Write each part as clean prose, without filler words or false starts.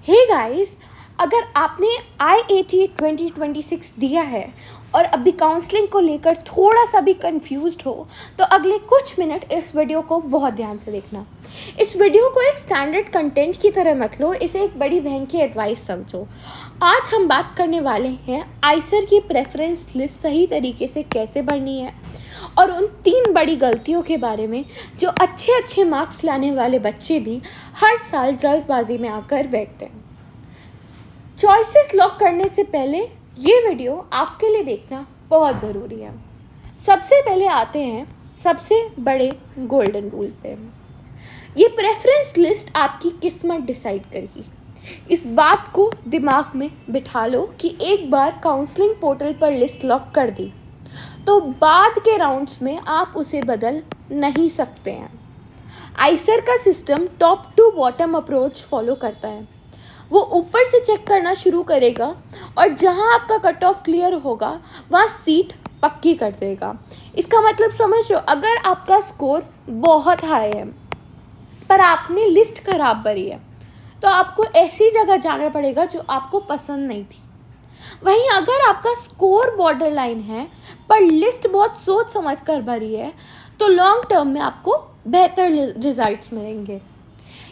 Hey guys, अगर आपने IIT 2026 दिया है और अभी काउंसलिंग को लेकर थोड़ा सा भी कंफ्यूज्ड हो तो अगले कुछ मिनट इस वीडियो को बहुत ध्यान से देखना। इस वीडियो को एक स्टैंडर्ड कंटेंट की तरह मत लो, इसे एक बड़ी बहन की एडवाइस समझो। आज हम बात करने वाले हैं आइसर की प्रेफरेंस लिस्ट सही तरीके से कैसे भरनी है और उन 3 बड़ी गलतियों के बारे में जो अच्छे मार्क्स लाने वाले बच्चे भी हर साल जल्दबाजी में आकर बैठते हैं। चॉइसेस लॉक करने से पहले ये वीडियो आपके लिए देखना बहुत ज़रूरी है। सबसे पहले आते हैं सबसे बड़े गोल्डन रूल पे। ये प्रेफरेंस लिस्ट आपकी किस्मत डिसाइड करेगी। इस बात को दिमाग में बिठा लो कि एक बार काउंसलिंग पोर्टल पर लिस्ट लॉक कर दी तो बाद के राउंड्स में आप उसे बदल नहीं सकते हैं। आइसर का system top to bottom approach follow करता है। वो ऊपर से चेक करना शुरू करेगा और जहां आपका कट ऑफ क्लियर होगा वहाँ सीट पक्की कर देगा। इसका मतलब समझ लो, अगर आपका स्कोर बहुत हाई है पर आपने लिस्ट खराब भरी है तो आपको ऐसी जगह जाना पड़ेगा जो आपको पसंद नहीं थी। वहीं अगर आपका स्कोर बॉर्डर लाइन है पर लिस्ट बहुत सोच समझ कर भरी है तो लॉन्ग टर्म में आपको बेहतर रिजल्ट्स मिलेंगे।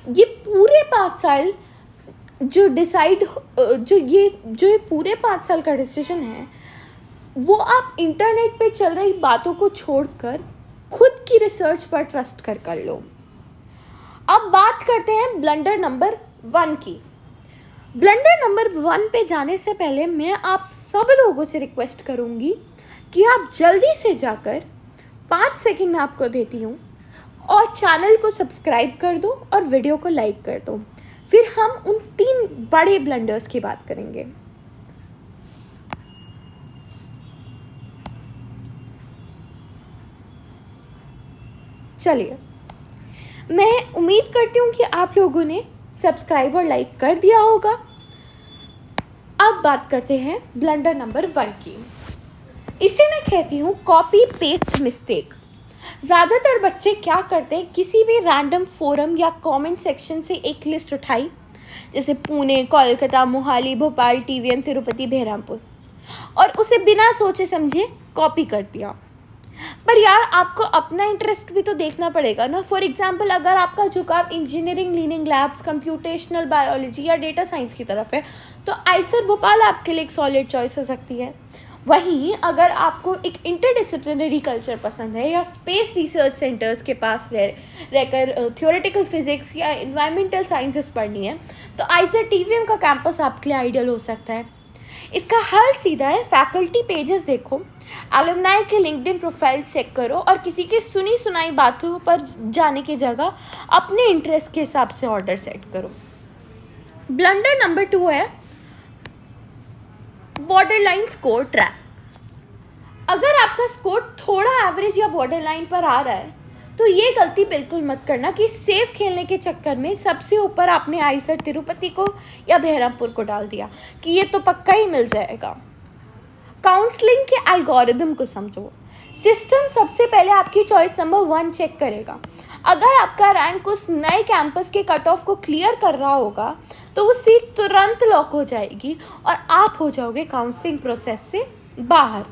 ये पूरे 5 साल जो ये पूरे 5 साल का डिसीजन है वो आप इंटरनेट पे चल रही बातों को छोड़कर खुद की रिसर्च पर ट्रस्ट कर लो। अब बात करते हैं ब्लंडर नंबर 1 की। ब्लंडर नंबर 1 पे जाने से पहले मैं आप सब लोगों से रिक्वेस्ट करूँगी कि आप जल्दी से जाकर 5 सेकंड में आपको देती हूँ और चैनल को सब्सक्राइब कर दो और वीडियो को लाइक कर दो। फिर हम उन 3 बड़े ब्लंडर्स की बात करेंगे। चलिए, मैं उम्मीद करती हूँ कि आप लोगों ने सब्सक्राइब और लाइक कर दिया होगा। अब बात करते हैं ब्लंडर नंबर 1 की। इसे मैं कहती हूँ कॉपी पेस्ट मिस्टेक। ज़्यादातर बच्चे क्या करते हैं, किसी भी रैंडम फोरम या कमेंट सेक्शन से एक लिस्ट उठाई, जैसे पुणे, कोलकाता, मोहाली, भोपाल, TVM, तिरुपति, बहरमपुर, और उसे बिना सोचे समझे कॉपी कर दिया। पर यार, आपको अपना इंटरेस्ट भी तो देखना पड़ेगा ना। फॉर एग्जाम्पल, अगर आपका झुकाव engineering, leaning labs, computational biology या डेटा साइंस की तरफ है तो आइसर भोपाल आपके लिए एक सॉलिड चॉइस हो सकती है। वहीं अगर आपको एक इंटरडिसिप्लिनरी कल्चर पसंद है या स्पेस रिसर्च सेंटर्स के पास रहकर थ्योरेटिकल फिजिक्स या इन्वायरमेंटल साइंसेस पढ़नी है तो आइसर TVM का कैंपस आपके लिए आइडियल हो सकता है। इसका हल सीधा है, फैकल्टी पेजेस देखो, एलुमनाई के लिंक्डइन प्रोफाइल चेक करो और किसी की सुनी सुनाई बातों पर जाने की जगह अपने इंटरेस्ट के हिसाब से ऑर्डर सेट करो। ब्लंडर नंबर 2 है बॉर्डर लाइन स्कोर ट्रैक। अगर आपका स्कोर थोड़ा एवरेज या बॉर्डर लाइन पर आ रहा है तो ये गलती बिल्कुल मत करना कि सेफ खेलने के चक्कर में सबसे ऊपर आपने आइसर तिरुपति को या बहरमपुर को डाल दिया कि ये तो पक्का ही मिल जाएगा। काउंसलिंग के एल्गोरिदम को समझो। सिस्टम सबसे पहले आपकी चॉइस नंबर 1 चेक करेगा। अगर आपका रैंक उस नए कैंपस के कट ऑफ को क्लियर कर रहा होगा तो वो सीट तुरंत लॉक हो जाएगी और आप हो जाओगे काउंसलिंग प्रोसेस से बाहर।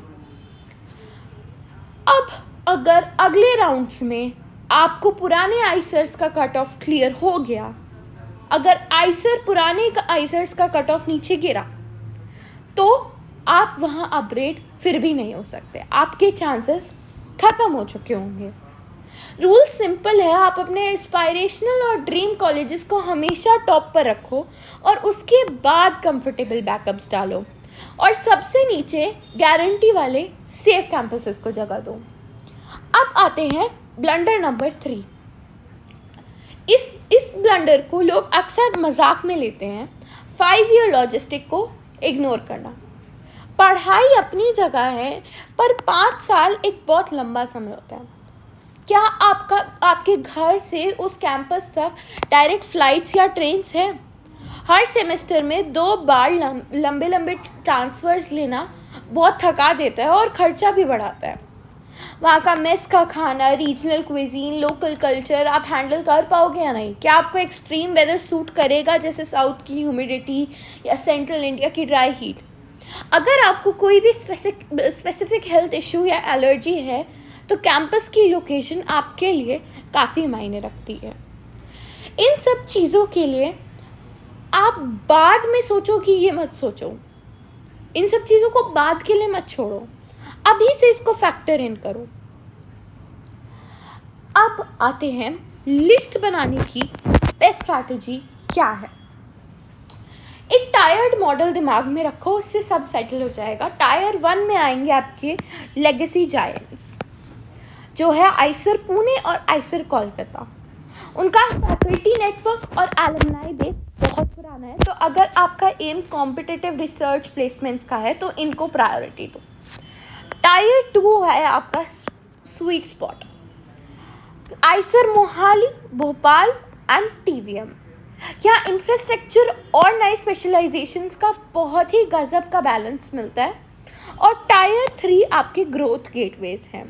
अब अगर अगले राउंड्स में आपको पुराने आइसर्स का कट ऑफ क्लियर हो गया, अगर पुराने आइसर्स का कट ऑफ नीचे गिरा तो आप वहाँ अपग्रेड फिर भी नहीं हो सकते, आपके चांसेस खत्म हो चुके होंगे। रूल सिंपल है, आप अपने एस्पायरेशनल और ड्रीम कॉलेजेस को हमेशा टॉप पर रखो और उसके बाद कंफर्टेबल बैकअप्स डालो और सबसे नीचे गारंटी वाले सेफ कैंपसेस को जगह दो। अब आते हैं ब्लंडर नंबर 3। इस ब्लंडर को लोग अक्सर मजाक में लेते हैं, 5 ईयर लॉजिस्टिक को इग्नोर करना। पढ़ाई अपनी जगह है पर 5 साल एक बहुत लंबा समय होता है। क्या आपके घर से उस कैंपस तक डायरेक्ट फ्लाइट्स या ट्रेन्स हैं? हर सेमेस्टर में 2 बार लंबे ट्रांसफर्स लेना बहुत थका देता है और खर्चा भी बढ़ाता है। वहाँ का मेस का खाना, रीजनल क्विजीन, लोकल कल्चर आप हैंडल कर पाओगे या नहीं? क्या आपको एक्सट्रीम वेदर सूट करेगा, जैसे साउथ की ह्यूमिडिटी या सेंट्रल इंडिया की ड्राई हीट? अगर आपको कोई भी स्पेसिफिक हेल्थ इशू या एलर्जी है तो कैंपस की लोकेशन आपके लिए काफ़ी मायने रखती है। इन सब चीज़ों के लिए आप बाद में सोचो कि ये मत सोचो, इन सब चीज़ों को बाद के लिए मत छोड़ो, अभी से इसको फैक्टर इन करो। अब आते हैं लिस्ट बनाने की बेस्ट स्ट्रैटेजी क्या है। एक टायर्ड मॉडल दिमाग में रखो, उससे सब सेटल हो जाएगा। टायर 1 में आएंगे आपके लेगेसी जायंट्स, जो है आइसर पुणे और आइसर कोलकाता। उनका फैकल्टी नेटवर्क और एलुमनाई बेस बहुत पुराना है, तो अगर आपका एम कॉम्पिटिटिव रिसर्च प्लेसमेंट्स का है तो इनको प्रायोरिटी दो। टायर 2 है आपका sweet spot, Eicher Mohali, Bhopal and TVM. यहाँ इंफ्रास्ट्रक्चर और नई स्पेशलाइजेशंस का बहुत ही गजब का बैलेंस मिलता है। और टायर 3 आपके ग्रोथ गेटवेज हैं,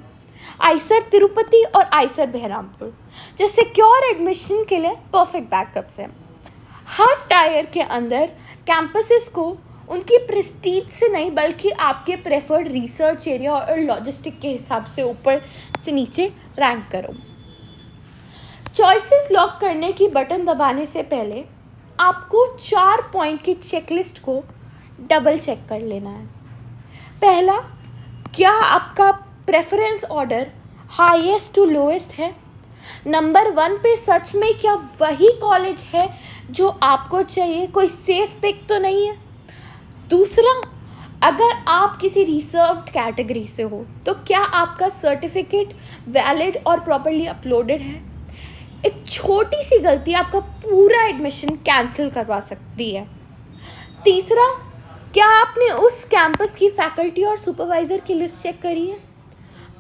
आइसर तिरुपति और आइसर बहरामपुर, जो सिक्योर एडमिशन के लिए परफेक्ट बैकअप्स हैं। हर टायर के अंदर कैंपसेस को उनकी प्रेस्टीज से नहीं बल्कि आपके प्रेफर्ड रिसर्च एरिया और लॉजिस्टिक के हिसाब से ऊपर से नीचे रैंक करो। चॉइसेस लॉक करने की बटन दबाने से पहले आपको 4 पॉइंट की चेकलिस्ट को डबल चेक कर लेना है। पहला, क्या आपका preference order highest to lowest है? नंबर 1 पे सच में क्या वही कॉलेज है जो आपको चाहिए? कोई सेफ पिक तो नहीं है? दूसरा, अगर आप किसी रिजर्व्ड कैटेगरी से हो तो क्या आपका सर्टिफिकेट वैलिड और प्रॉपर्ली अपलोडेड है? एक छोटी सी गलती आपका पूरा एडमिशन कैंसिल करवा सकती है। तीसरा, क्या आपने उस कैंपस की फैकल्टी और सुपरवाइज़र की लिस्ट चेक करी है?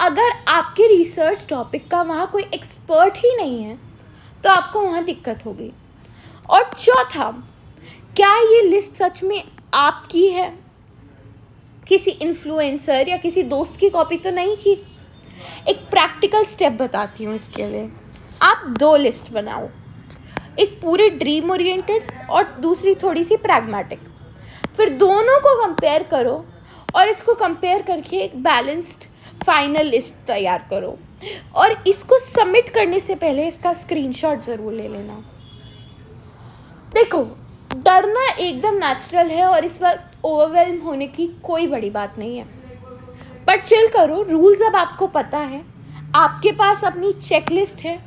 अगर आपके रिसर्च टॉपिक का वहाँ कोई एक्सपर्ट ही नहीं है तो आपको वहाँ दिक्कत होगी। और चौथा, क्या ये लिस्ट सच में आपकी है? किसी इन्फ्लुएंसर या किसी दोस्त की कॉपी तो नहीं की? एक प्रैक्टिकल स्टेप बताती हूँ इसके लिए। आप 2 लिस्ट बनाओ, एक पूरी ड्रीम ओरिएंटेड और दूसरी थोड़ी सी प्रैग्मेटिक। फिर दोनों को कंपेयर करो और इसको कंपेयर करके एक बैलेंस्ड फाइनल लिस्ट तैयार करो, और इसको सबमिट करने से पहले इसका स्क्रीनशॉट ज़रूर ले लेना। देखो, डरना एकदम नेचुरल है और इस वक्त ओवरवेल्म होने की कोई बड़ी बात नहीं है, पर चिल करो। रूल्स अब आपको पता है, आपके पास अपनी चेकलिस्ट है,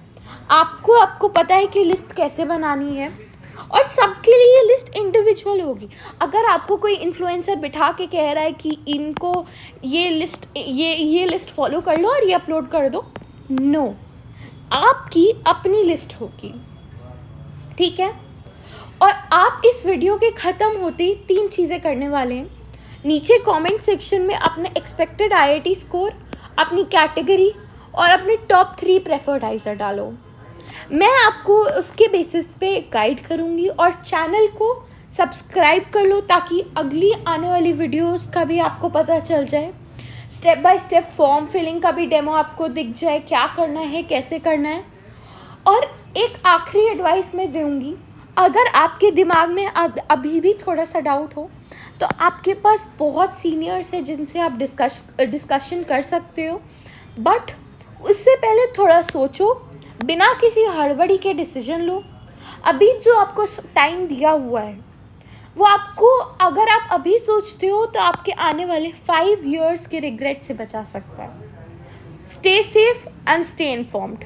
आपको पता है कि लिस्ट कैसे बनानी है, और सबके लिए ये लिस्ट इंडिविजुअल होगी। अगर आपको कोई इन्फ्लुएंसर बिठा के कह रहा है कि इनको ये लिस्ट फॉलो कर लो और ये अपलोड कर दो, नो, आपकी अपनी लिस्ट होगी, ठीक है? और आप इस वीडियो के ख़त्म होते ही 3 चीज़ें करने वाले हैं। नीचे कमेंट सेक्शन में अपने एक्सपेक्टेड आईआईटी स्कोर, अपनी कैटेगरी और अपने टॉप 3 प्रेफर्ड आइसर डालो। मैं आपको उसके बेसिस पे गाइड करूँगी, और चैनल को सब्सक्राइब कर लो ताकि अगली आने वाली वीडियोस का भी आपको पता चल जाए। Step by step form filling का भी डेमो आपको दिख जाए, क्या करना है, कैसे करना है। और एक आखिरी एडवाइस मैं दूँगी, अगर आपके दिमाग में अभी भी थोड़ा सा डाउट हो तो आपके पास बहुत सीनियर्स हैं जिनसे आप डिस्कशन कर सकते हो, बट उससे पहले थोड़ा सोचो, बिना किसी हड़बड़ी के डिसीजन लो। अभी जो आपको टाइम दिया हुआ है वो आपको, अगर आप अभी सोचते हो तो आपके आने वाले 5 years के रिग्रेट से बचा सकता है। Stay safe and stay informed.